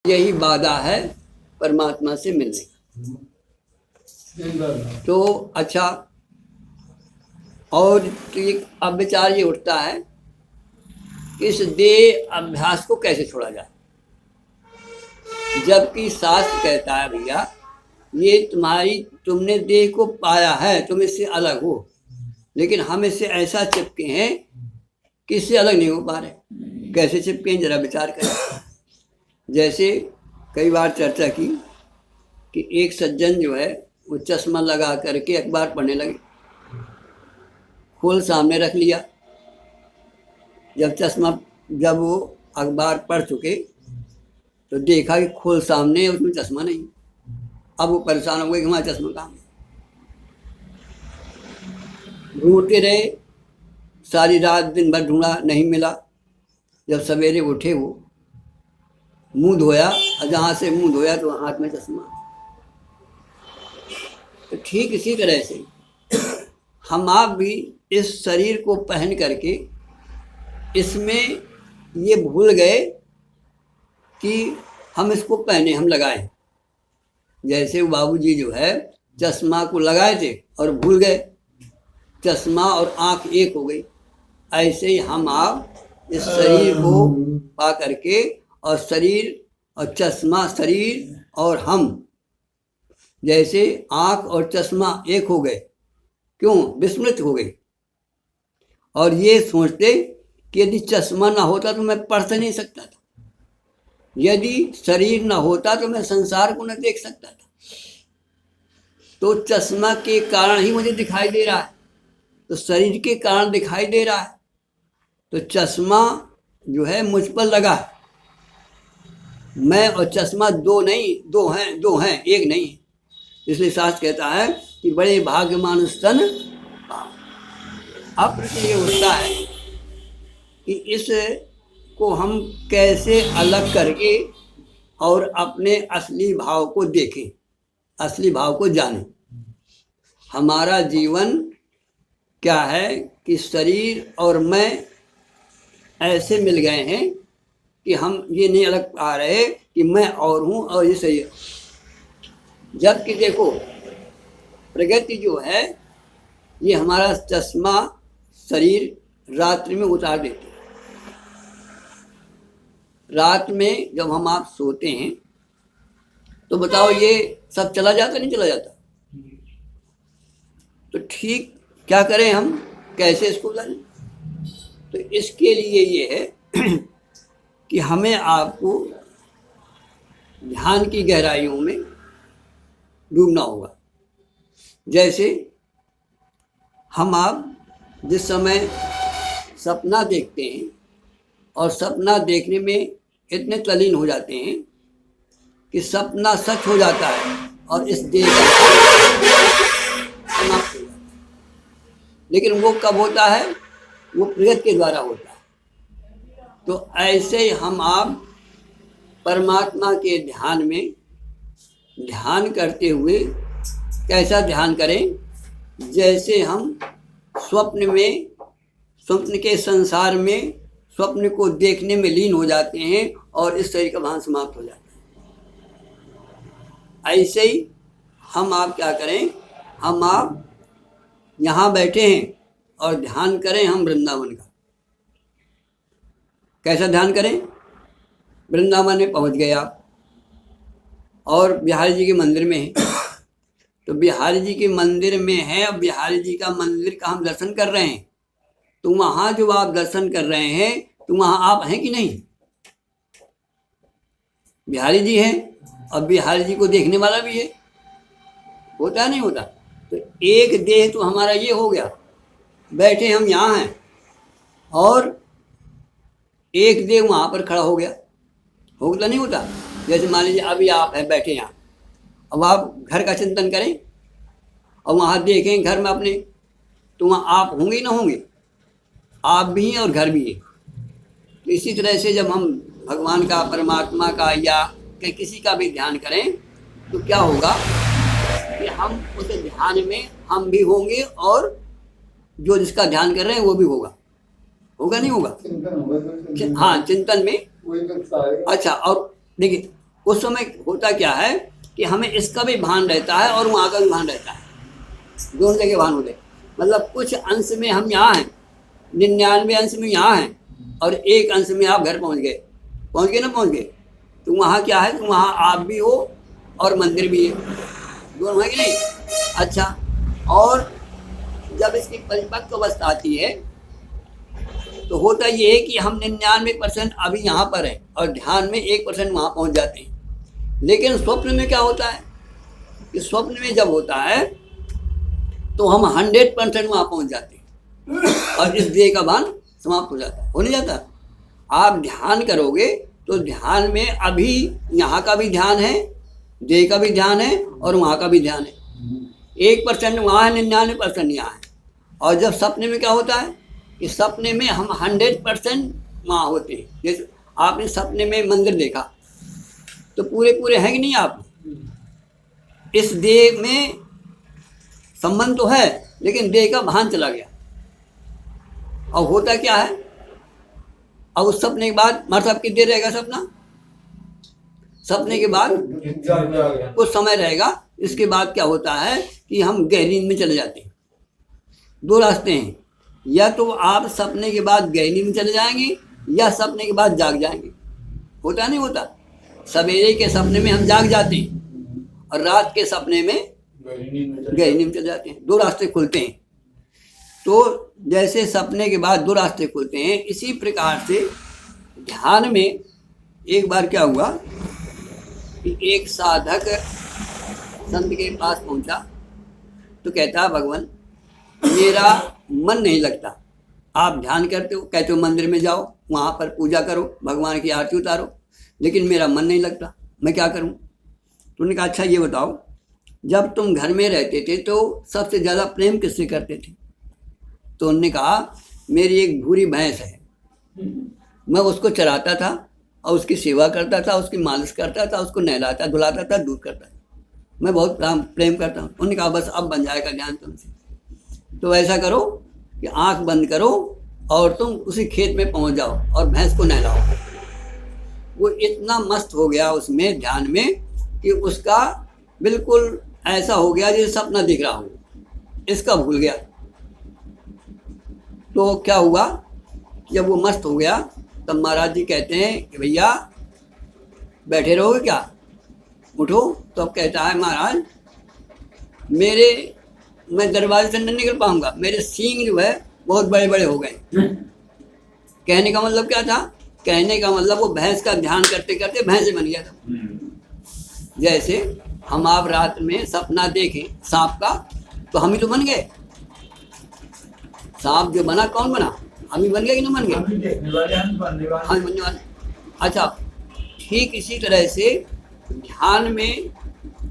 यही वादा है परमात्मा से मिलने का। तो अच्छा, और तो ये अब विचार ये उठता है कि इस देह अभ्यास को कैसे छोड़ा जाए, जबकि शास्त्र कहता है भैया ये तुमने देह को पाया है, तुम इससे अलग हो, लेकिन हम इससे ऐसा चिपके हैं कि इससे अलग नहीं हो पा रहे। कैसे चिपके हैं जरा विचार करें। जैसे कई बार चर्चा की कि एक सज्जन जो है वो चश्मा लगा करके अखबार पढ़ने लगे, खोल सामने रख लिया। जब वो अखबार पढ़ चुके तो देखा कि खोल सामने है, उसमें चश्मा नहीं। अब वो परेशान हो गए कि हमारा चश्मा कहाँ है। ढूंढते रहे, सारी रात दिन भर ढूंढा, नहीं मिला। जब सवेरे उठे वो मुंह धोया, और जहाँ से मुंह धोया तो हाथ में चश्मा। तो ठीक इसी तरह से हम आप भी इस शरीर को पहन करके इसमें ये भूल गए कि हम इसको पहने, हम लगाए। जैसे वो बाबूजी जो है चश्मा को लगाए थे और भूल गए, चश्मा और आंख एक हो गई। ऐसे ही हम आप इस शरीर को पा करके, और शरीर और चश्मा, शरीर और हम जैसे आंख और चश्मा एक हो गए। क्यों? विस्मृत हो गई। और ये सोचते कि यदि चश्मा ना होता तो मैं पढ़ नहीं सकता था, यदि शरीर ना होता तो मैं संसार को न देख सकता था। तो चश्मा के कारण ही मुझे दिखाई दे रहा है, तो शरीर के कारण दिखाई दे रहा है। तो चश्मा जो है मुझ पर लगा है। मैं और चश्मा दो नहीं, दो हैं, एक नहीं है। इसलिए शास्त्र कहता है कि बड़े भाग्य मानुष तन। अब प्रश्न ये उठता है कि इसको हम कैसे अलग करके और अपने असली भाव को देखें, असली भाव को जानें। हमारा जीवन क्या है कि शरीर और मैं ऐसे मिल गए हैं कि हम ये नहीं अलग पा रहे कि मैं और हूँ और ये सही है। जबकि देखो प्रकृति जो है ये हमारा चश्मा शरीर रात्रि में उतार देती है। रात में जब हम आप सोते हैं तो बताओ ये सब चला जाता नहीं चला जाता? तो ठीक क्या करें हम, कैसे इसको जानें? तो इसके लिए ये है कि हमें आपको ध्यान की गहराइयों में डूबना होगा। जैसे हम आप जिस समय सपना देखते हैं और सपना देखने में इतने तल्लीन हो जाते हैं कि सपना सच हो जाता है और इस देह का समाप्त हो जाता है। लेकिन वो कब होता है? वो प्रकृति के द्वारा होता है। तो ऐसे हम आप परमात्मा के ध्यान में ध्यान करते हुए कैसा ध्यान करें? जैसे हम स्वप्न के संसार में स्वप्न को देखने में लीन हो जाते हैं और इस शरीर का भान समाप्त हो जाता है। ऐसे ही हम आप क्या करें, हम आप यहाँ बैठे हैं और ध्यान करें हम वृंदावन का। कैसा ध्यान करें? वृंदावन में पहुँच गए आप और बिहारी जी के मंदिर में हैं, तो बिहारी जी के मंदिर में है, अब बिहारी जी का मंदिर का हम दर्शन कर रहे हैं। तो वहाँ जो आप दर्शन कर रहे हैं तो वहाँ आप हैं कि नहीं? बिहारी जी हैं और बिहारी जी को देखने वाला भी है, होता है नहीं होता? तो एक देह तो हमारा ये हो गया, बैठे हम यहाँ हैं और एक देह वहाँ पर खड़ा हो गया, होता नहीं होता? जैसे मान लीजिए अभी आप हैं बैठे यहाँ, अब आप घर का चिंतन करें और वहाँ देखें घर में अपने, तो वहाँ आप होंगे ना होंगे? आप भी हैं और घर भी है। तो इसी तरह से जब हम भगवान का, परमात्मा का या किसी का भी ध्यान करें तो क्या होगा कि हम उस ध्यान में हम भी होंगे और जो जिसका ध्यान कर रहे हैं वो भी होगा। होगा नहीं होगा? हाँ, चिंतन में। अच्छा, और देखिए उस समय होता क्या है कि हमें इसका भी भान रहता है और वहाँ का भी भान रहता है, दोनों जगह भान होते। मतलब कुछ अंश में हम यहाँ हैं, 99 अंश में यहाँ हैं, और एक अंश में आप घर पहुँच गए ना पहुँच गए, तो वहाँ क्या है, तो वहाँ आप भी हो और मंदिर भी है, दोनों है कि नहीं। अच्छा, और जब इसकी परिपक्व अवस्था आती है तो होता ये है कि हम 99% अभी यहाँ पर हैं और ध्यान में 1% वहाँ पहुँच जाते हैं। लेकिन स्वप्न में क्या होता है कि स्वप्न में जब होता है तो हम 100% वहाँ पहुँच जाते हैं और इस देह का भान समाप्त हो जाता है, हो नहीं जाता। आप ध्यान करोगे तो ध्यान में अभी यहाँ का भी ध्यान है, देह का भी ध्यान है और वहाँ का भी ध्यान है। 1% वहाँ है, 99% यहाँ है। और जब सपने में क्या होता है कि सपने में हम 100% वहाँ होते हैं। जैसे आपने सपने में मंदिर देखा तो पूरे हैं कि नहीं, आप इस देह में संबंध तो है लेकिन देह का भान चला गया। और होता क्या है, अब उस सपने के बाद मतलब कितनी देर रहेगा सपना, सपने के बाद कुछ समय रहेगा। इसके बाद क्या होता है कि हम गहरी नींद में चले जाते हैं। दो रास्ते हैं, या तो आप सपने के बाद गहरी नींद में चले जाएंगे या सपने के बाद जाग जाएंगे। होता नहीं होता, सवेरे के सपने में हम जाग जाते हैं और रात के सपने में गहरी नींद में चले जाते हैं। दो रास्ते खुलते हैं। तो जैसे सपने के बाद दो रास्ते खुलते हैं, इसी प्रकार से ध्यान में एक बार क्या हुआ कि एक साधक संत के पास पहुंचा तो कहता, भगवान मेरा मन नहीं लगता, आप ध्यान करते हो, कहते हो मंदिर में जाओ, वहाँ पर पूजा करो, भगवान की आरती उतारो, लेकिन मेरा मन नहीं लगता, मैं क्या करूँ। तो उन्होंने कहा, अच्छा ये बताओ, जब तुम घर में रहते थे तो सबसे ज़्यादा प्रेम किससे करते थे। तो उन्होंने कहा, मेरी एक भूरी भैंस है, मैं उसको चराता था और उसकी सेवा करता था, उसकी मालिश करता था, उसको नहलाता धुलाता था, दूध करता था, मैं बहुत प्रेम करता हूँ। उन्होंने कहा, बस अब बन जाएगा ध्यान तुमसे। तो ऐसा करो कि आंख बंद करो और तुम उसी खेत में पहुंच जाओ और भैंस को नहलाओ। वो इतना मस्त हो गया उसमें ध्यान में कि उसका बिल्कुल ऐसा हो गया जैसे सपना दिख रहा हो, इसका भूल गया। तो क्या हुआ, जब वो मस्त हो गया तब महाराज जी कहते हैं कि भैया बैठे रहोगे क्या, उठो। तो अब कहता है, महाराज मैं दरवाजे से नहीं निकल पाऊंगा, मेरे सींग जो है बहुत बड़े बड़े हो गए। कहने का मतलब क्या था, कहने का मतलब वो भैंस का ध्यान करते करते भैंस बन गया था। जैसे हम आप रात में सपना देखें सांप का, तो हम ही तो बन गए। सांप जो बना कौन बना, हम ही बन गए कि नहीं बन गए, हम बनने वाले। अच्छा, ठीक इसी तरह से ध्यान में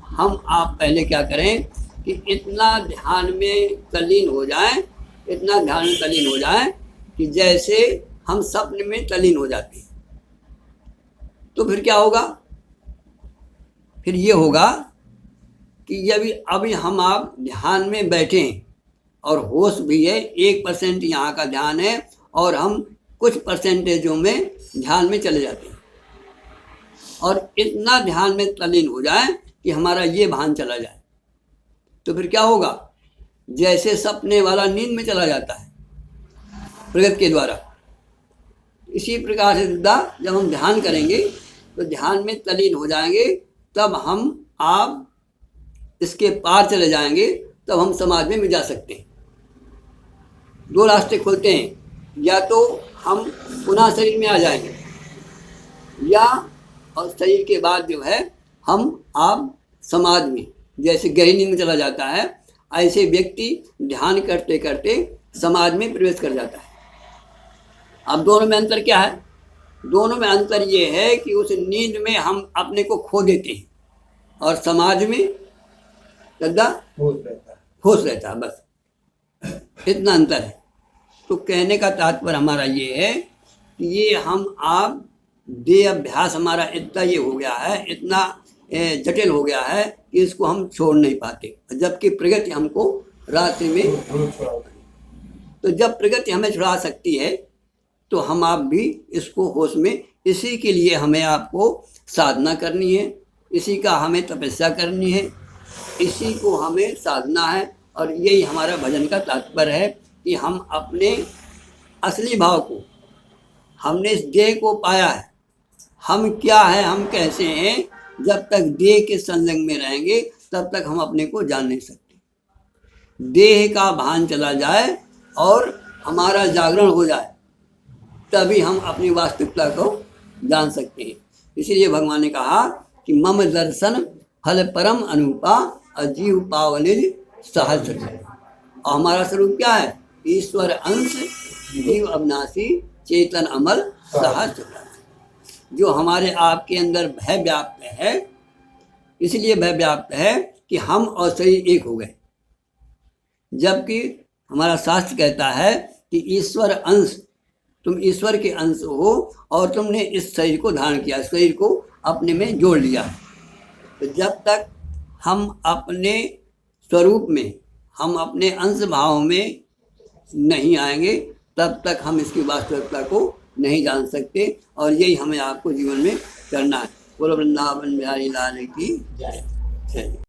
हम आप पहले क्या करें कि इतना ध्यान में तल्लीन हो जाए, इतना ध्यान में तल्लीन हो जाए कि जैसे हम सपने में तल्लीन हो जाते हैं। तो फिर क्या होगा, फिर ये होगा कि अभी हम आप ध्यान में बैठे हैं और होश भी है, 1% यहाँ का ध्यान है और हम कुछ परसेंटेजों में ध्यान में चले जाते हैं और इतना ध्यान में तल्लीन हो जाए कि हमारा ये भान चला जाए। तो फिर क्या होगा, जैसे सपने वाला नींद में चला जाता है प्रगति के द्वारा, इसी प्रकार से जब हम ध्यान करेंगे तो ध्यान में तल्लीन हो जाएंगे, तब हम आप इसके पार चले जाएंगे, तब हम समाज में मिल जा सकते हैं। दो रास्ते खुलते हैं, या तो हम पुनः शरीर में आ जाएंगे, या और शरीर के बाद जो है हम आप समाज में, जैसे गहरी नींद में चला जाता है, ऐसे व्यक्ति ध्यान करते करते समाज में प्रवेश कर जाता है। अब दोनों में अंतर क्या है, दोनों में अंतर ये है कि उस नींद में हम अपने को खो देते हैं और समाज में होश रहता है, बस इतना अंतर है। तो कहने का तात्पर्य हमारा ये है कि ये हम आप देह अभ्यास हमारा इतना ये हो गया है, इतना जटिल हो गया है कि इसको हम छोड़ नहीं पाते, जबकि प्रगति हमको रात्रि में, तो जब प्रगति हमें छुड़ा सकती है तो हम आप भी इसको होश में इसी के लिए हमें आपको साधना करनी है, इसी का हमें तपस्या करनी है, इसी को हमें साधना है। और यही हमारा भजन का तात्पर्य है कि हम अपने असली भाव को, हमने इस देह को पाया है, हम क्या है, हम कैसे हैं, जब तक देह के संलग्न में रहेंगे तब तक हम अपने को जान नहीं सकते। देह का भान चला जाए और हमारा जागरण हो जाए तभी हम अपनी वास्तविकता को जान सकते हैं। इसीलिए भगवान ने कहा कि मम दर्शन फल परम अनुपा अजीव पावनिज सहस्र। और हमारा स्वरूप क्या है? ईश्वर अंश जीव अविनाशी चेतन अमल सहस्र। जो हमारे आपके अंदर भय व्याप्त है, इसलिए भय व्याप्त है कि हम और शरीर एक हो गए, जबकि हमारा शास्त्र कहता है कि ईश्वर अंश, तुम ईश्वर के अंश हो और तुमने इस शरीर को धारण किया, शरीर को अपने में जोड़ लिया। तो जब तक हम अपने स्वरूप में, हम अपने अंश भाव में नहीं आएंगे तब तक हम इसकी वास्तविकता को नहीं जान सकते। और यही हमें आपको जीवन में करना है। बोलो वृंदावन बिहारी लाल की जय।